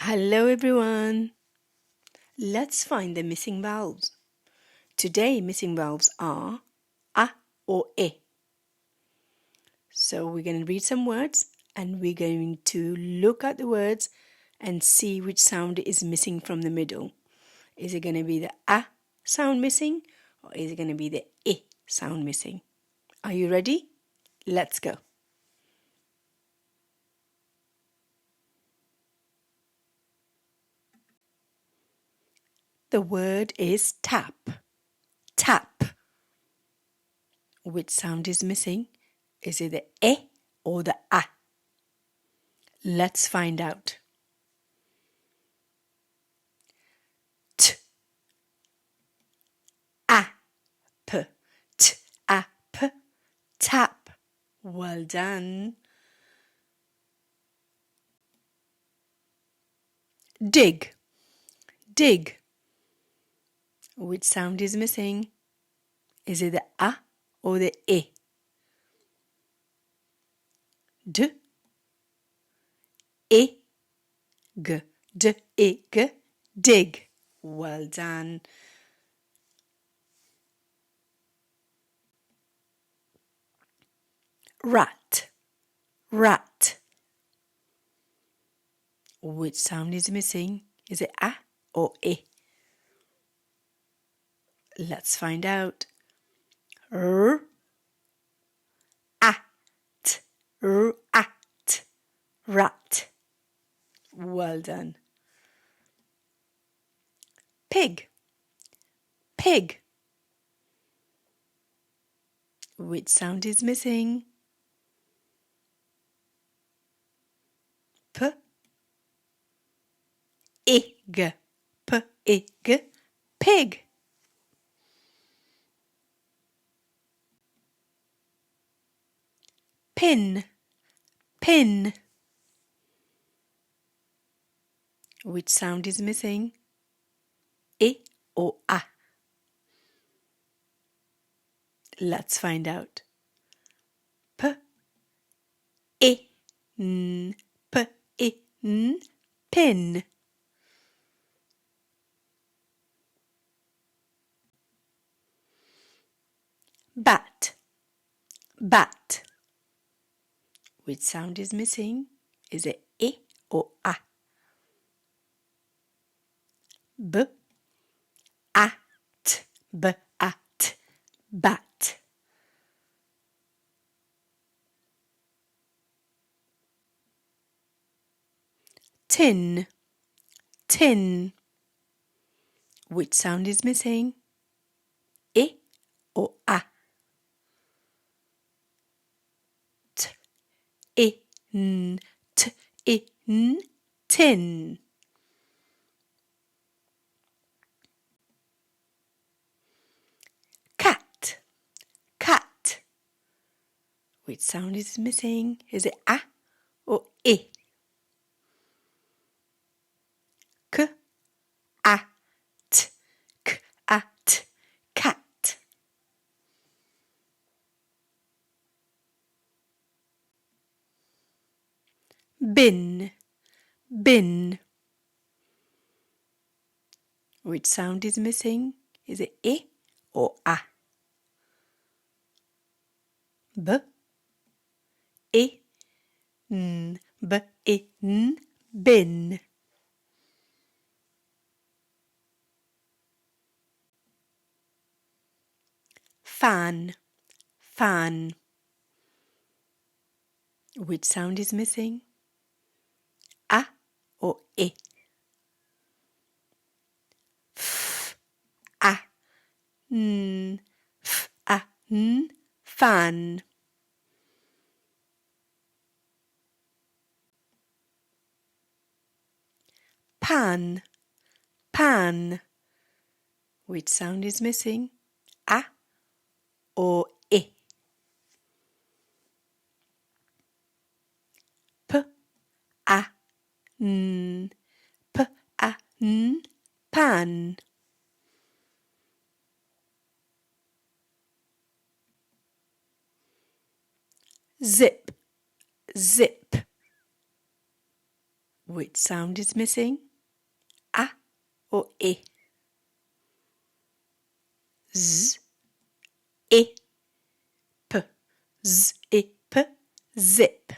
Hello everyone. Let's find the missing vowels. Today missing vowels are a or e. So we're going to read some words and we're going to look at the words and see which sound is missing from the middle. Is it going to be the a sound missing or is it going to be the I sound missing? Are you ready? Let's go. The word is tap. Tap. Which sound is missing? Is it the e or the a? Let's find out. T, a, p, t, a, p, tap. Well done. Dig, dig. Which sound is missing? Is it the a or the e? D, e, g, d, e, g, dig. Well done. Rat, rat. Which sound is missing? Is it a or e? Let's find out. R, at, rat, rat. Well done. Pig, pig. Which sound is missing? P, ig, p, ig, pig. Pin, pin. Which sound is missing? I or a? Let's find out. P, I, n, p, I, n, pin. Bat, bat. Which sound is missing? Is it I or a? B, at, b, at, bat. Tin, tin. Which sound is missing? I or a? T, I, n, t, I, n, tin. Cat, cat. Which sound is missing? Is it a or I? K, a, t, k, a, t, cat. Bin, bin. Which sound is missing? Is it I or a? B, I, n, b, I, n, bin. Fan, fan. Which sound is missing? A or I? F, a, n, f, a, n, fan. Pan, pan. Which sound is missing? A or I? P, a, n, p, a, n, pan. Zip, zip. Which sound is missing? A or I? Z, I, P, Z, I, P, zip.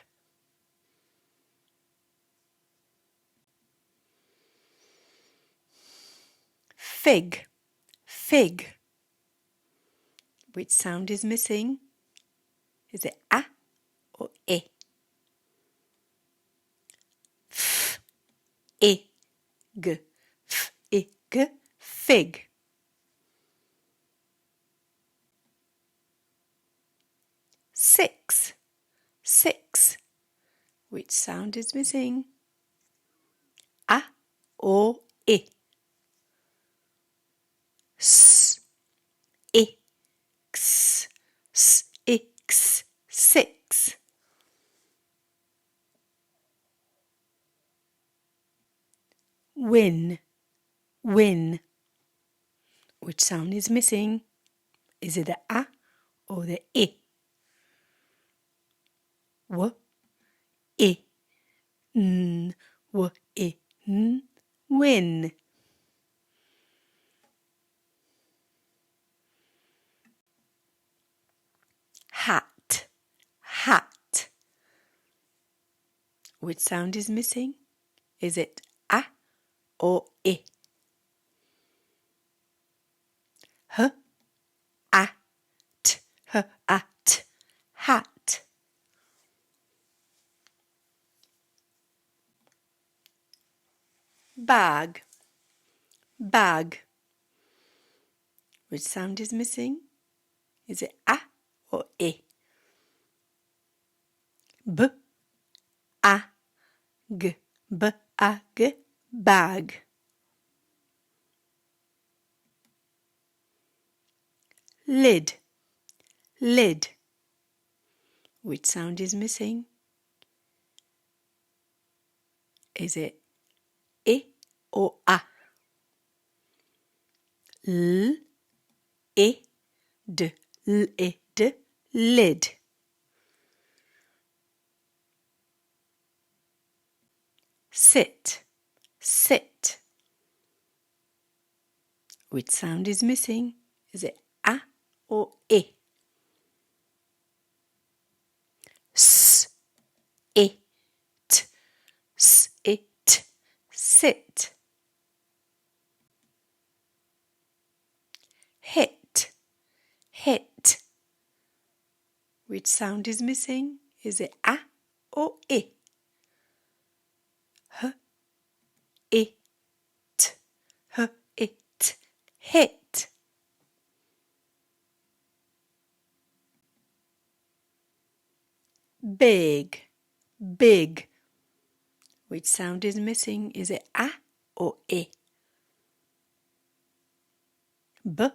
Fig, fig. Which sound is missing? Is it A or I? F, I, G, F, I, G, fig. Six, six. Which sound is missing? A or I? S, I, X, S, X, six. Win, win. Which sound is missing? Is it the A or the I? W, I, N, W, I, N, win. Hat, hat. Which sound is missing? Is it A or I? H, A, T, H, A, T, hat. Bag, bag. Which sound is missing? Is it A or I? B, A, G, B, A, G, bag. Lid, lid. Which sound is missing? Is it I or A? L, I, D, L, I, D, lid. Sit, sit. Which sound is missing? Is it A or I? S, I, T, S, I, T, sit. Hit, hit. Which sound is missing? Is it A or I? H, I, T, H, I, T, hit. Big, big. Which sound is missing? Is it A or I? B,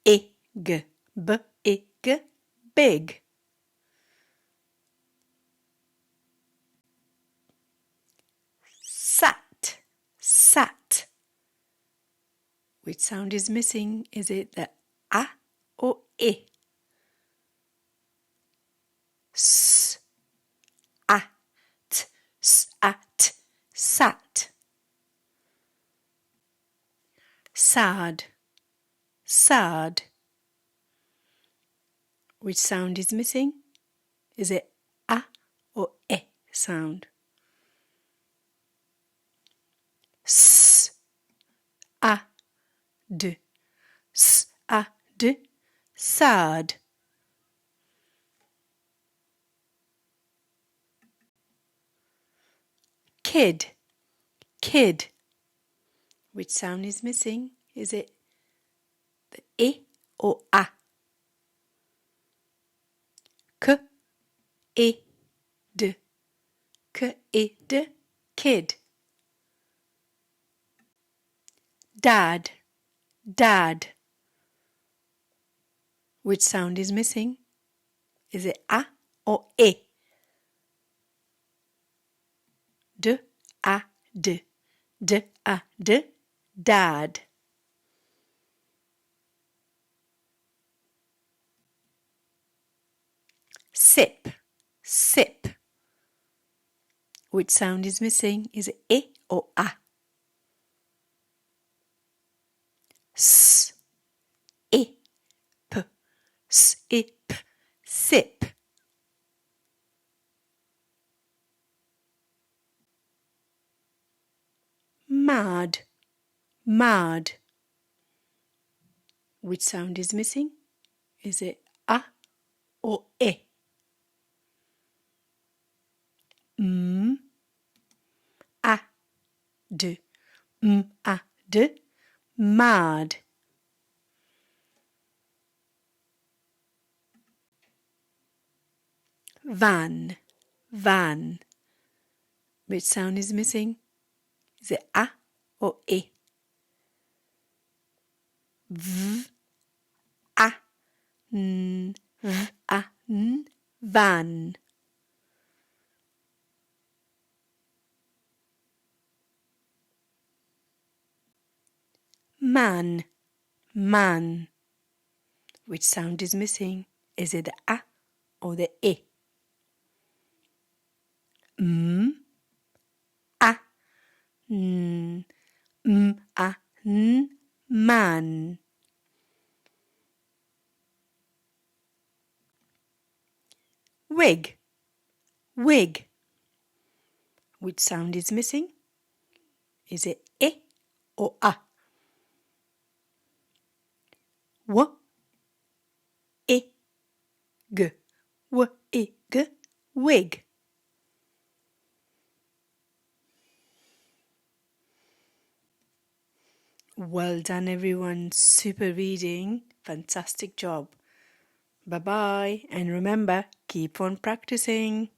I, G, B, I, G, big. Sat, sat. Which sound is missing? Is it the A or I? S, A, T, S, A, T, sat. Sad, sad. Which sound is missing? Is it A or E sound? S, A, D, S, A, D, sad. Kid, kid. Which sound is missing? Is it the I or A? K, I, D, K, I, D, kid. Dad, dad. Which sound is missing? Is it A or I? D, A, D, D, A, D, dad. Sip, sip. Which sound is missing? Is it I or A? S, I, P, sip, sip. Mad, mad. Which sound is missing? Is it A or I? A, D, A, D, mad. Van, van. Which sound is missing? Is it A or I? V, A, N, V, A, N, van. Man, man. Which sound is missing? Is it the A or the I? A, N, A, N, man. Wig, wig. Which sound is missing? Is it I or A? W, I, G, W, I, G, wig. Well done, everyone. Super reading. Fantastic job. Bye-bye. And remember, keep on practicing.